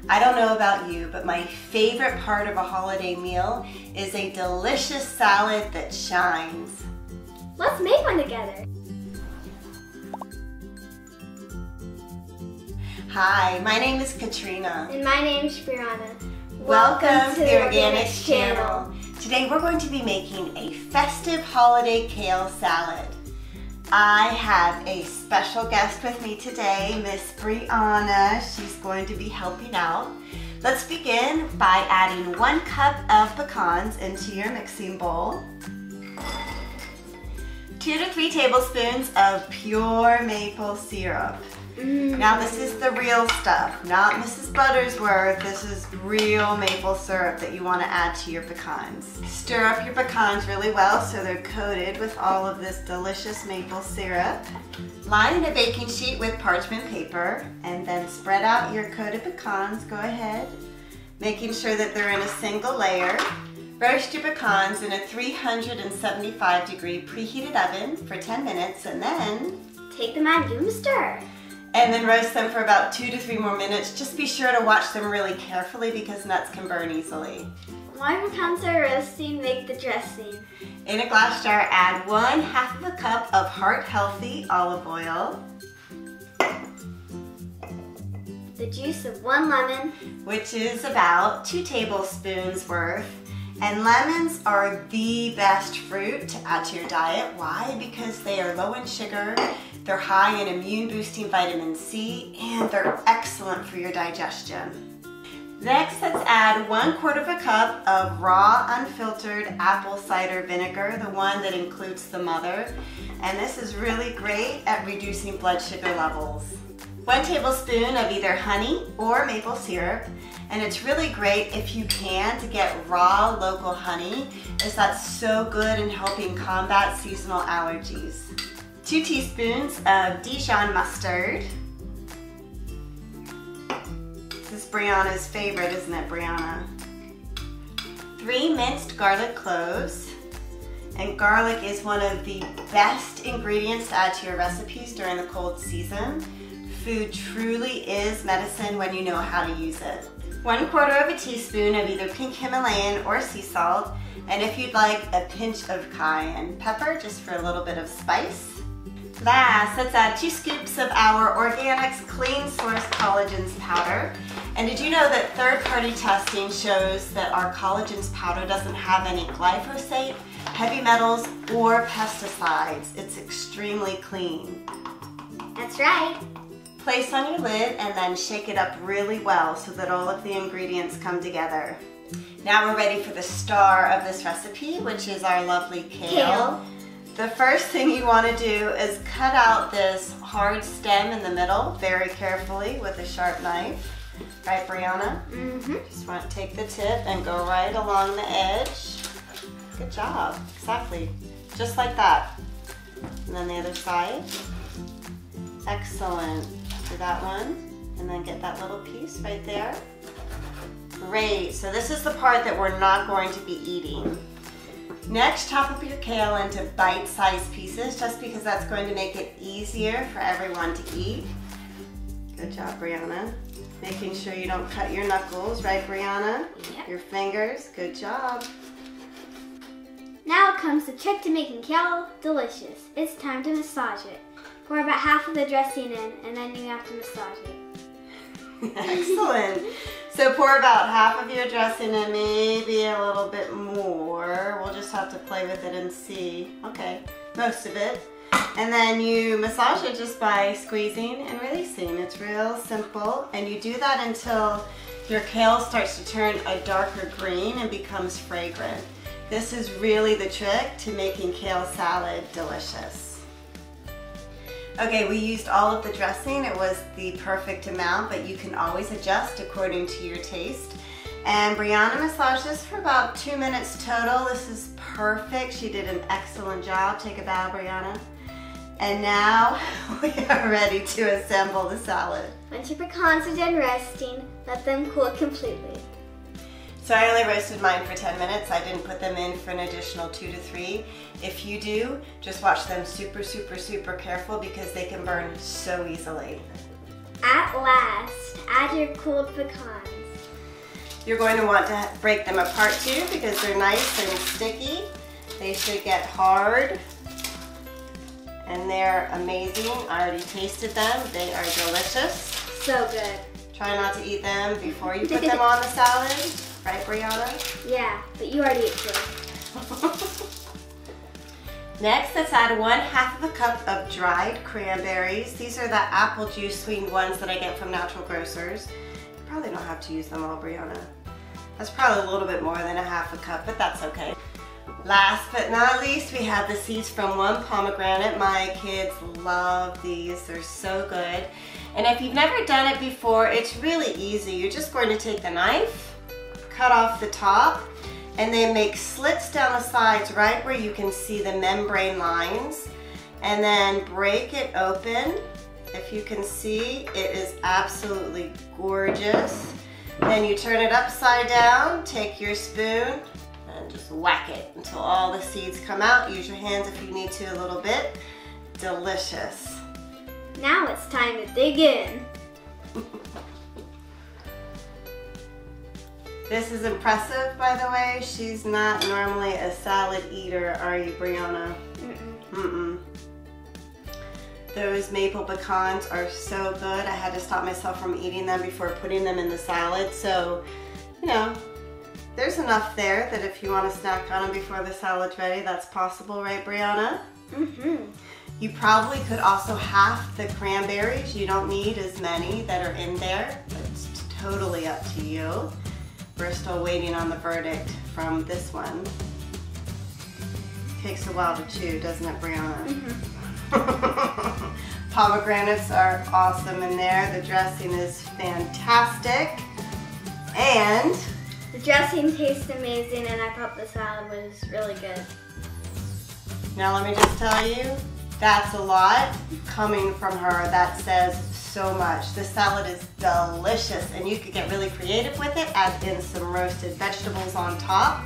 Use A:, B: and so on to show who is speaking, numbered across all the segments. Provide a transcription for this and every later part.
A: I don't know about you, but my favorite part of a holiday meal is a delicious salad that shines.
B: Let's make one together.
A: Hi, my name is Katrina.
B: And my name is Brianna.
A: Welcome to the Organixx channel. Today we're going to be making a festive holiday kale salad. I have a special guest with me today, Miss Brianna. She's going to be helping out. Let's begin by adding 1 cup of pecans into your mixing bowl. 2 to 3 tablespoons of pure maple syrup. Now this is the real stuff, not Mrs. Buttersworth. This is real maple syrup that you want to add to your pecans. Stir up your pecans really well so they're coated with all of this delicious maple syrup. Line a baking sheet with parchment paper and then spread out your coated pecans. Go ahead, making sure that they're in a single layer. Roast your pecans in a 375-degree preheated oven for 10 minutes and then
B: take them out and give them a stir.
A: And then roast them for about 2 to 3 more minutes. Just be sure to watch them really carefully because nuts can burn easily.
B: While pecans are roasting, make the dressing.
A: In a glass jar, add 1/2 cup of heart-healthy olive oil.
B: The juice of 1 lemon.
A: Which is about 2 tablespoons worth. And lemons are the best fruit to add to your diet. Why? Because they are low in sugar, they're high in immune-boosting vitamin C, and they're excellent for your digestion. Next, let's add 1/4 cup of raw, unfiltered apple cider vinegar, the one that includes the mother. And this is really great at reducing blood sugar levels. 1 tablespoon of either honey or maple syrup. And it's really great if you can to get raw local honey, as that's so good in helping combat seasonal allergies. 2 teaspoons of Dijon mustard. This is Brianna's favorite, isn't it, Brianna? 3 minced garlic cloves. And garlic is one of the best ingredients to add to your recipes during the cold season. Food truly is medicine when you know how to use it. 1/4 teaspoon of either pink Himalayan or sea salt, and if you'd like, a pinch of cayenne pepper just for a little bit of spice. Last, let's add 2 scoops of our Organixx Clean Source Collagens powder. And did you know that third-party testing shows that our collagens powder doesn't have any glyphosate, heavy metals, or pesticides? It's extremely clean.
B: That's right.
A: Place on your lid and then shake it up really well so that all of the ingredients come together. Now we're ready for the star of this recipe, which is our lovely kale. The first thing you want to do is cut out this hard stem in the middle very carefully with a sharp knife. Right, Brianna? Just want to take the tip and go right along the edge. Good job. Exactly. Just like that. And then the other side. Excellent. Do that one, and then get that little piece right there. Great, so this is the part that we're not going to be eating. Next, chop up your kale into bite-sized pieces, just because that's going to make it easier for everyone to eat. Good job, Brianna. Making sure you don't cut your knuckles, right, Brianna?
B: Yep.
A: Your fingers, good job.
B: Now comes the trick to making kale delicious. It's time to massage it. Pour about half of the dressing in, and then you have to massage it.
A: Excellent. So pour about half of your dressing in, maybe a little bit more. We'll just have to play with it and see. Okay, most of it. And then you massage it just by squeezing and releasing. It's real simple. And you do that until your kale starts to turn a darker green and becomes fragrant. This is really the trick to making kale salad delicious. Okay, we used all of the dressing. It was the perfect amount, but you can always adjust according to your taste. And Brianna massaged this for about 2 minutes total. This is perfect. She did an excellent job. Take a bow, Brianna. And now we are ready to assemble the salad.
B: Once your pecans are done roasting, let them cool completely.
A: So I only roasted mine for 10 minutes. I didn't put them in for an additional 2 to 3. If you do, just watch them super careful because they can burn so easily.
B: At last, add your cooled pecans.
A: You're going to want to break them apart too because they're nice and sticky. They should get hard. And they're amazing. I already tasted them. They are delicious.
B: So good.
A: Try not to eat them before you put them on the salad. Right, Brianna?
B: Yeah, but you already ate two.
A: Next, let's add 1/2 cup of dried cranberries. These are the apple juice sweetened ones that I get from Natural Grocers. You probably don't have to use them all, Brianna. That's probably a little bit more than 1/2 cup, but that's okay. Last but not least, we have the seeds from one pomegranate. My kids love these. They're so good. And if you've never done it before, it's really easy. You're just going to take the knife, cut off the top, and then make slits down the sides right where you can see the membrane lines, and then break it open. If you can see, it is absolutely gorgeous. Then you turn it upside down, take your spoon, and just whack it until all the seeds come out. Use your hands if you need to a little bit. Delicious.
B: Now it's time to dig in.
A: This is impressive, by the way. She's not normally a salad eater, are you, Brianna? Mm-mm. Those maple pecans are so good. I had to stop myself from eating them before putting them in the salad. So, you know, there's enough there that if you want to snack on them before the salad's ready, that's possible, right, Brianna?
B: Mm-hmm.
A: You probably could also half the cranberries. You don't need as many that are in there. It's totally up to you. We're still waiting on the verdict from this one. Takes a while to chew, doesn't it, Brianna? Mm-hmm. Pomegranates are awesome in there. The dressing is fantastic. And
B: the dressing tastes amazing, and I thought the salad was really good.
A: now let me just tell you, that's a lot coming from her. That says so much. The salad is delicious, and you could get really creative with it. Add in some roasted vegetables on top.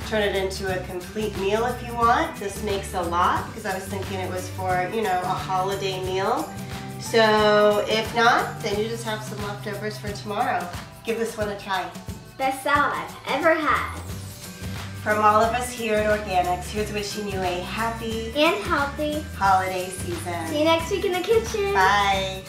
A: Turn it into a complete meal if you want. This makes a lot because I was thinking it was for, you know, a holiday meal. So if not, then you just have some leftovers for tomorrow. Give this one a try.
B: Best salad I've ever had.
A: From all of us here at Organixx, here's wishing you a happy
B: and healthy
A: holiday season.
B: See you next week in the kitchen.
A: Bye.